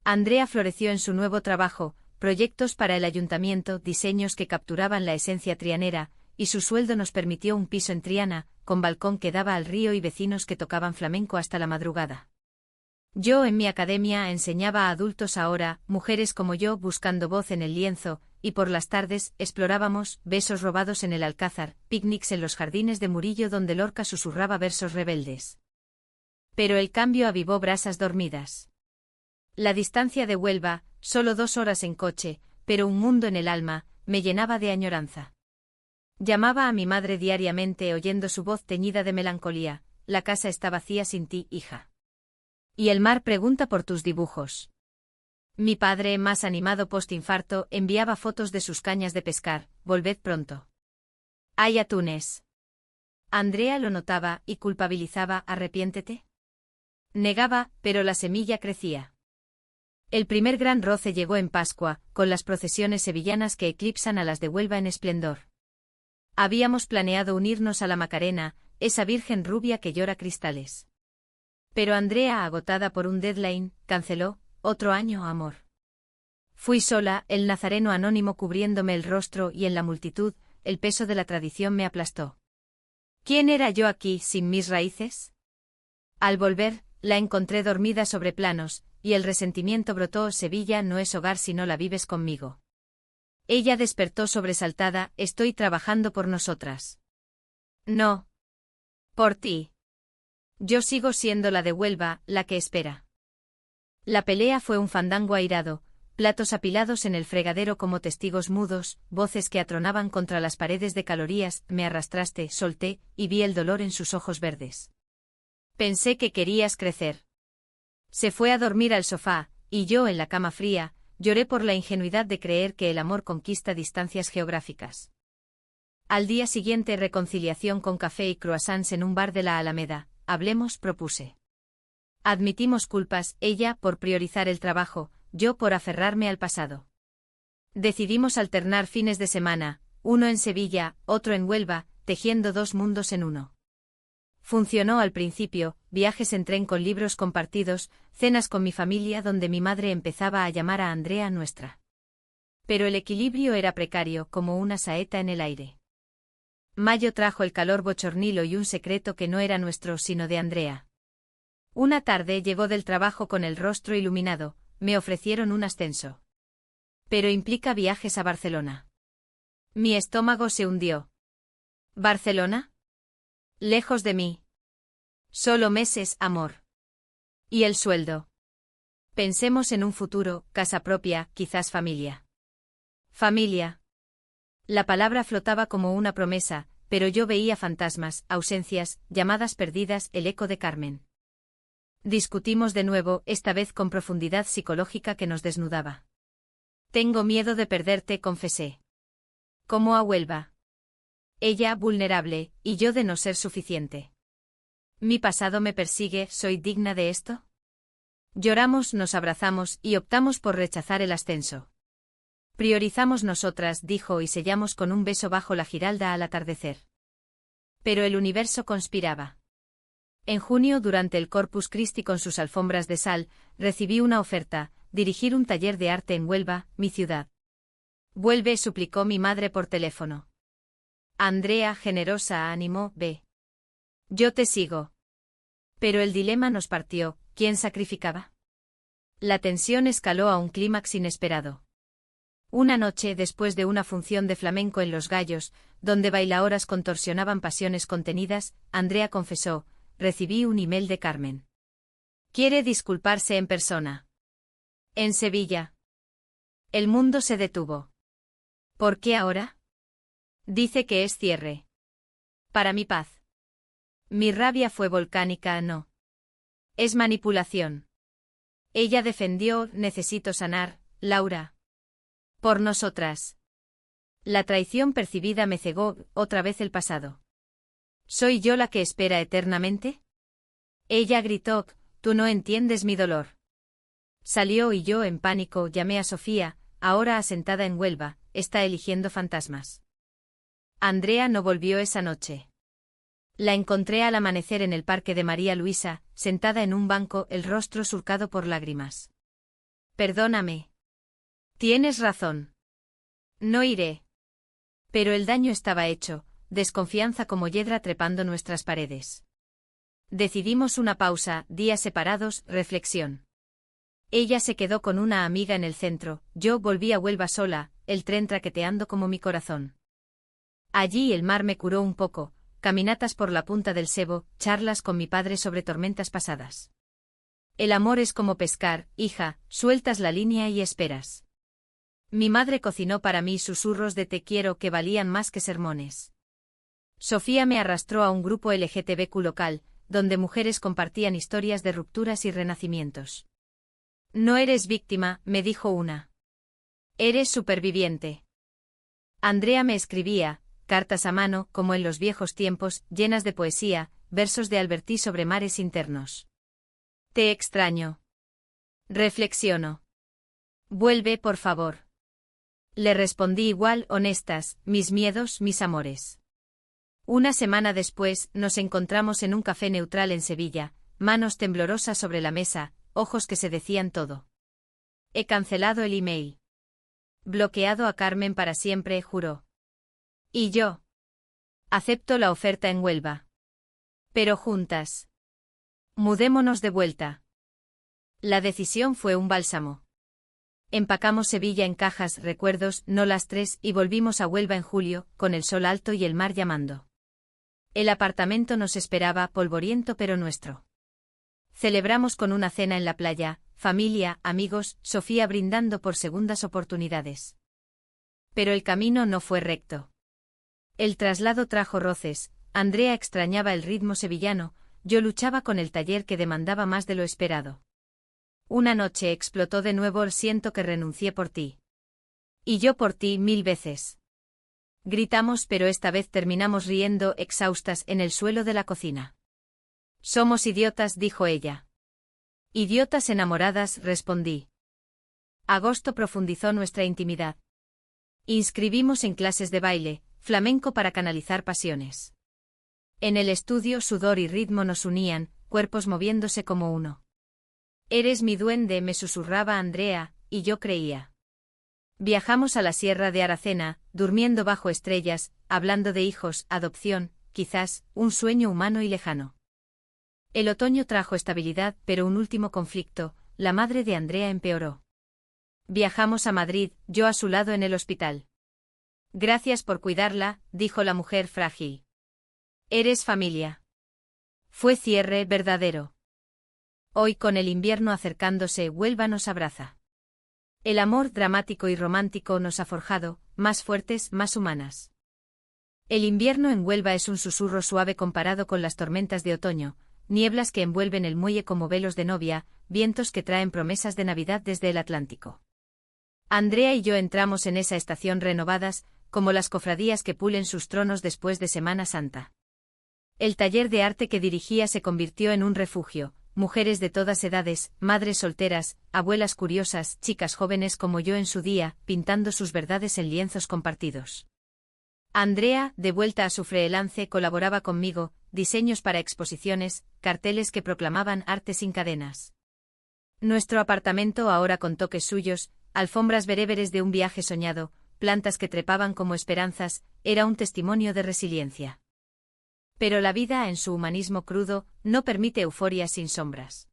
Andrea floreció en su nuevo trabajo, proyectos para el ayuntamiento, diseños que capturaban la esencia trianera, y su sueldo nos permitió un piso en Triana, con balcón que daba al río y vecinos que tocaban flamenco hasta la madrugada. Yo en mi academia enseñaba a adultos ahora, mujeres como yo buscando voz en el lienzo, y por las tardes explorábamos, besos robados en el Alcázar, picnics en los jardines de Murillo donde Lorca susurraba versos rebeldes. Pero el cambio avivó brasas dormidas. La distancia de Huelva, solo 2 horas en coche, pero un mundo en el alma, me llenaba de añoranza. Llamaba a mi madre diariamente oyendo su voz teñida de melancolía, la casa está vacía sin ti, hija. Y el mar pregunta por tus dibujos. Mi padre, más animado postinfarto, enviaba fotos de sus cañas de pescar, volved pronto. Hay atunes. Andrea lo notaba y culpabilizaba, arrepiéntete. Negaba, pero la semilla crecía. El primer gran roce llegó en Pascua, con las procesiones sevillanas que eclipsan a las de Huelva en esplendor. Habíamos planeado unirnos a la Macarena, esa virgen rubia que llora cristales. Pero Andrea, agotada por un deadline, canceló, otro año, amor. Fui sola, el nazareno anónimo cubriéndome el rostro y en la multitud, el peso de la tradición me aplastó. ¿Quién era yo aquí sin mis raíces? Al volver, la encontré dormida sobre planos, y el resentimiento brotó. Sevilla no es hogar si no la vives conmigo. Ella despertó sobresaltada, estoy trabajando por nosotras. No. Por ti. Yo sigo siendo la de Huelva, la que espera. La pelea fue un fandango airado, platos apilados en el fregadero como testigos mudos, voces que atronaban contra las paredes de calorías, me arrastraste, solté, y vi el dolor en sus ojos verdes. Pensé que querías crecer. Se fue a dormir al sofá, y yo en la cama fría, lloré por la ingenuidad de creer que el amor conquista distancias geográficas. Al día siguiente reconciliación con café y croissants en un bar de la Alameda, hablemos, propuse. Admitimos culpas, ella por priorizar el trabajo, yo por aferrarme al pasado. Decidimos alternar fines de semana, uno en Sevilla, otro en Huelva, tejiendo 2 mundos en uno. Funcionó al principio, viajes en tren con libros compartidos, cenas con mi familia donde mi madre empezaba a llamar a Andrea nuestra. Pero el equilibrio era precario, como una saeta en el aire. Mayo trajo el calor bochornilo y un secreto que no era nuestro sino de Andrea. Una tarde llegó del trabajo con el rostro iluminado, me ofrecieron un ascenso. Pero implica viajes a Barcelona. Mi estómago se hundió. ¿Barcelona? Lejos de mí. Solo meses, amor. ¿Y el sueldo? Pensemos en un futuro, casa propia, quizás familia. Familia. La palabra flotaba como una promesa, pero yo veía fantasmas, ausencias, llamadas perdidas, el eco de Carmen. Discutimos de nuevo, esta vez con profundidad psicológica que nos desnudaba. Tengo miedo de perderte, confesé. Como a Huelva. Ella, vulnerable, y yo de no ser suficiente. Mi pasado me persigue, ¿soy digna de esto? Lloramos, nos abrazamos y optamos por rechazar el ascenso. Priorizamos nosotras, dijo, y sellamos con un beso bajo la Giralda al atardecer. Pero el universo conspiraba. En junio, durante el Corpus Christi con sus alfombras de sal, recibí una oferta: dirigir un taller de arte en Huelva, mi ciudad. Vuelve, suplicó mi madre por teléfono. Andrea, generosa, animó, ve. Yo te sigo. Pero el dilema nos partió: ¿quién sacrificaba? La tensión escaló a un clímax inesperado. Una noche, después de una función de flamenco en Los Gallos, donde bailaoras contorsionaban pasiones contenidas, Andrea confesó: recibí un email de Carmen. Quiere disculparse en persona. En Sevilla. El mundo se detuvo. ¿Por qué ahora? Dice que es cierre. Para mi paz. Mi rabia fue volcánica, no. Es manipulación. Ella defendió: necesito sanar, Laura. Por nosotras. La traición percibida me cegó, otra vez el pasado. ¿Soy yo la que espera eternamente? Ella gritó: tú no entiendes mi dolor. Salió y yo, en pánico, llamé a Sofía, ahora asentada en Huelva, está eligiendo fantasmas. Andrea no volvió esa noche. La encontré al amanecer en el parque de María Luisa, sentada en un banco, el rostro surcado por lágrimas. Perdóname. Tienes razón. No iré. Pero el daño estaba hecho, desconfianza como hiedra trepando nuestras paredes. Decidimos una pausa, días separados, reflexión. Ella se quedó con una amiga en el centro, yo volví a Huelva sola, el tren traqueteando como mi corazón. Allí el mar me curó un poco, caminatas por la punta del Sebo, charlas con mi padre sobre tormentas pasadas. El amor es como pescar, hija, sueltas la línea y esperas. Mi madre cocinó para mí susurros de te quiero que valían más que sermones. Sofía me arrastró a un grupo LGTBQ local, donde mujeres compartían historias de rupturas y renacimientos. No eres víctima, me dijo una. Eres superviviente. Andrea me escribía cartas a mano, como en los viejos tiempos, llenas de poesía, versos de Alberti sobre mares internos. Te extraño. Reflexiono. Vuelve, por favor. Le respondí igual, honestas, mis miedos, mis amores. Una semana después, nos encontramos en un café neutral en Sevilla, manos temblorosas sobre la mesa, ojos que se decían todo. He cancelado el email. Bloqueado a Carmen para siempre, juró. Y yo. Acepto la oferta en Huelva. Pero juntas. Mudémonos de vuelta. La decisión fue un bálsamo. Empacamos Sevilla en cajas, recuerdos, no lastres, y volvimos a Huelva en julio, con el sol alto y el mar llamando. El apartamento nos esperaba, polvoriento pero nuestro. Celebramos con una cena en la playa, familia, amigos, Sofía brindando por segundas oportunidades. Pero el camino no fue recto. El traslado trajo roces, Andrea extrañaba el ritmo sevillano, yo luchaba con el taller que demandaba más de lo esperado. Una noche explotó de nuevo el siento que renuncié por ti. Y yo por ti 1000 veces. Gritamos, pero esta vez terminamos riendo, exhaustas, en el suelo de la cocina. Somos idiotas, dijo ella. Idiotas enamoradas, respondí. Agosto profundizó nuestra intimidad. Inscribimos en clases de baile, flamenco para canalizar pasiones. En el estudio sudor y ritmo nos unían, cuerpos moviéndose como uno. Eres mi duende, me susurraba Andrea, y yo creía. Viajamos a la sierra de Aracena, durmiendo bajo estrellas, hablando de hijos, adopción, quizás, un sueño humano y lejano. El otoño trajo estabilidad, pero un último conflicto, la madre de Andrea empeoró. Viajamos a Madrid, yo a su lado en el hospital. Gracias por cuidarla, dijo la mujer frágil. Eres familia. Fue cierre verdadero. Hoy, con el invierno acercándose, Huelva nos abraza. El amor dramático y romántico nos ha forjado, más fuertes, más humanas. El invierno en Huelva es un susurro suave comparado con las tormentas de otoño, nieblas que envuelven el muelle como velos de novia, vientos que traen promesas de Navidad desde el Atlántico. Andrea y yo entramos en esa estación renovadas, como las cofradías que pulen sus tronos después de Semana Santa. El taller de arte que dirigía se convirtió en un refugio, mujeres de todas edades, madres solteras, abuelas curiosas, chicas jóvenes como yo en su día, pintando sus verdades en lienzos compartidos. Andrea, de vuelta a su freelance, colaboraba conmigo, diseños para exposiciones, carteles que proclamaban arte sin cadenas. Nuestro apartamento ahora con toques suyos, alfombras beréberes de un viaje soñado, plantas que trepaban como esperanzas, era un testimonio de resiliencia. Pero la vida, en su humanismo crudo, no permite euforias sin sombras.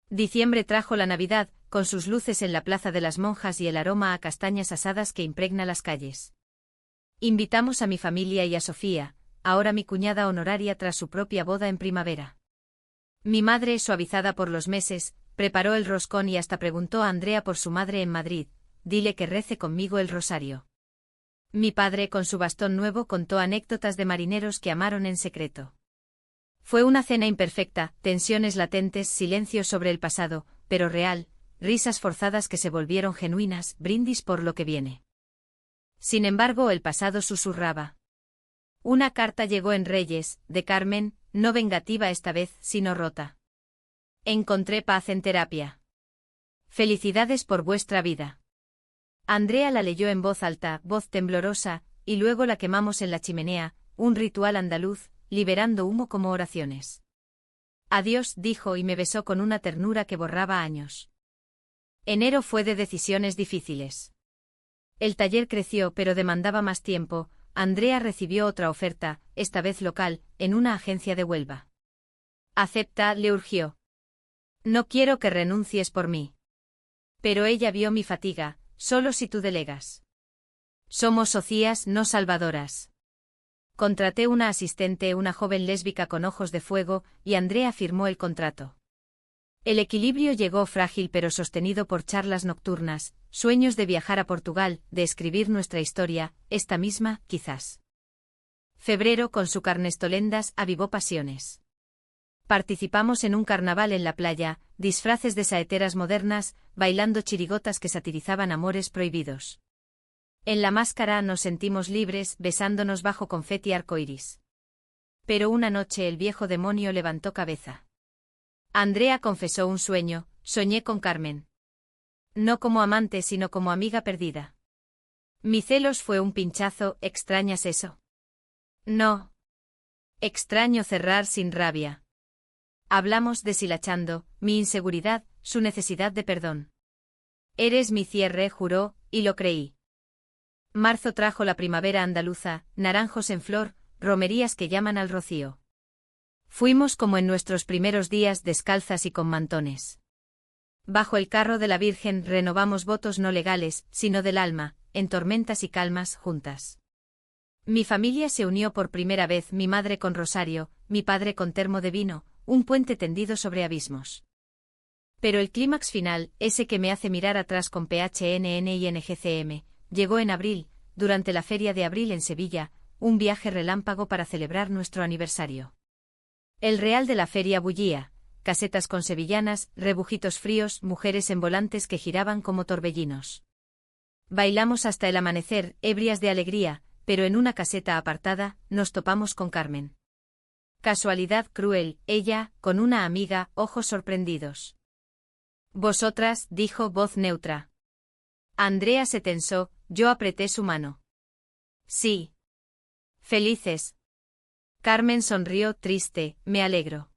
Diciembre trajo la Navidad, con sus luces en la Plaza de las Monjas y el aroma a castañas asadas que impregna las calles. Invitamos a mi familia y a Sofía, ahora mi cuñada honoraria tras su propia boda en primavera. Mi madre, suavizada por los meses, preparó el roscón y hasta preguntó a Andrea por su madre en Madrid, dile que rece conmigo el rosario. Mi padre, con su bastón nuevo, contó anécdotas de marineros que amaron en secreto. Fue una cena imperfecta, tensiones latentes, silencios sobre el pasado, pero real, risas forzadas que se volvieron genuinas, brindis por lo que viene. Sin embargo, el pasado susurraba. Una carta llegó en Reyes, de Carmen, no vengativa esta vez, sino rota. Encontré paz en terapia. Felicidades por vuestra vida. Andrea la leyó en voz alta, voz temblorosa, y luego la quemamos en la chimenea, un ritual andaluz, liberando humo como oraciones. Adiós, dijo y me besó con una ternura que borraba años. Enero fue de decisiones difíciles. El taller creció pero demandaba más tiempo. Andrea recibió otra oferta, esta vez local, en una agencia de Huelva. Acepta, le urgió. No quiero que renuncies por mí. Pero ella vio mi fatiga, solo si tú delegas. Somos socias, no salvadoras. Contraté una asistente, una joven lésbica con ojos de fuego, y Andrea firmó el contrato. El equilibrio llegó frágil pero sostenido por charlas nocturnas, sueños de viajar a Portugal, de escribir nuestra historia, esta misma, quizás. Febrero, con su carnestolendas, avivó pasiones. Participamos en un carnaval en la playa, disfraces de saeteras modernas, bailando chirigotas que satirizaban amores prohibidos. En la máscara nos sentimos libres, besándonos bajo confeti arcoíris. Pero una noche el viejo demonio levantó cabeza. Andrea confesó un sueño, soñé con Carmen. No como amante sino como amiga perdida. Mi celos fue un pinchazo, ¿extrañas eso? No. Extraño cerrar sin rabia. Hablamos deshilachando, mi inseguridad, su necesidad de perdón. Eres mi cierre, juró, y lo creí. Marzo trajo la primavera andaluza, naranjos en flor, romerías que llaman al rocío. Fuimos como en nuestros primeros días, descalzas y con mantones. Bajo el carro de la Virgen renovamos votos no legales, sino del alma, en tormentas y calmas, juntas. Mi familia se unió por primera vez, mi madre con rosario, mi padre con termo de vino, un puente tendido sobre abismos. Pero el clímax final, ese que me hace mirar atrás con PHNN y NGCM, llegó en abril, durante la Feria de Abril en Sevilla, un viaje relámpago para celebrar nuestro aniversario. El real de la feria bullía, casetas con sevillanas, rebujitos fríos, mujeres en volantes que giraban como torbellinos. Bailamos hasta el amanecer, ebrias de alegría, pero en una caseta apartada, nos topamos con Carmen. Casualidad cruel, ella, con una amiga, ojos sorprendidos. Vosotras, dijo voz neutra. Andrea se tensó, yo apreté su mano. Sí. Felices. Carmen sonrió triste, me alegro.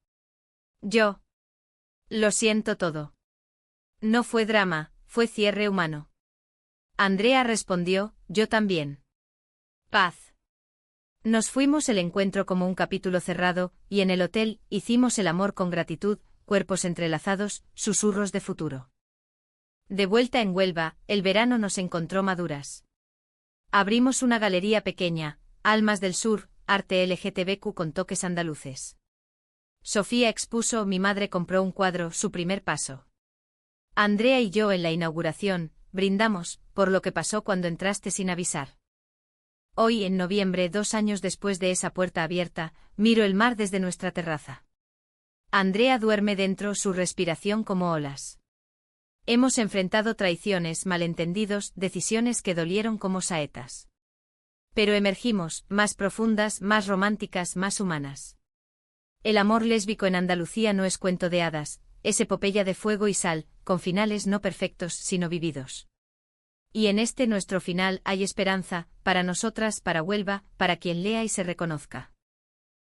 Yo. Lo siento todo. No fue drama, fue cierre humano. Andrea respondió, yo también. Paz. Nos fuimos el encuentro como un capítulo cerrado, y en el hotel, hicimos el amor con gratitud, cuerpos entrelazados, susurros de futuro. De vuelta en Huelva, el verano nos encontró maduras. Abrimos una galería pequeña, Almas del Sur, arte LGTBQ con toques andaluces. Sofía expuso, mi madre compró un cuadro, su primer paso. Andrea y yo en la inauguración, brindamos, por lo que pasó cuando entraste sin avisar. Hoy, en noviembre, 2 años después de esa puerta abierta, miro el mar desde nuestra terraza. Andrea duerme dentro, su respiración como olas. Hemos enfrentado traiciones, malentendidos, decisiones que dolieron como saetas. Pero emergimos, más profundas, más románticas, más humanas. El amor lésbico en Andalucía no es cuento de hadas, es epopeya de fuego y sal, con finales no perfectos sino vividos. Y en este nuestro final hay esperanza, para nosotras, para Huelva, para quien lea y se reconozca.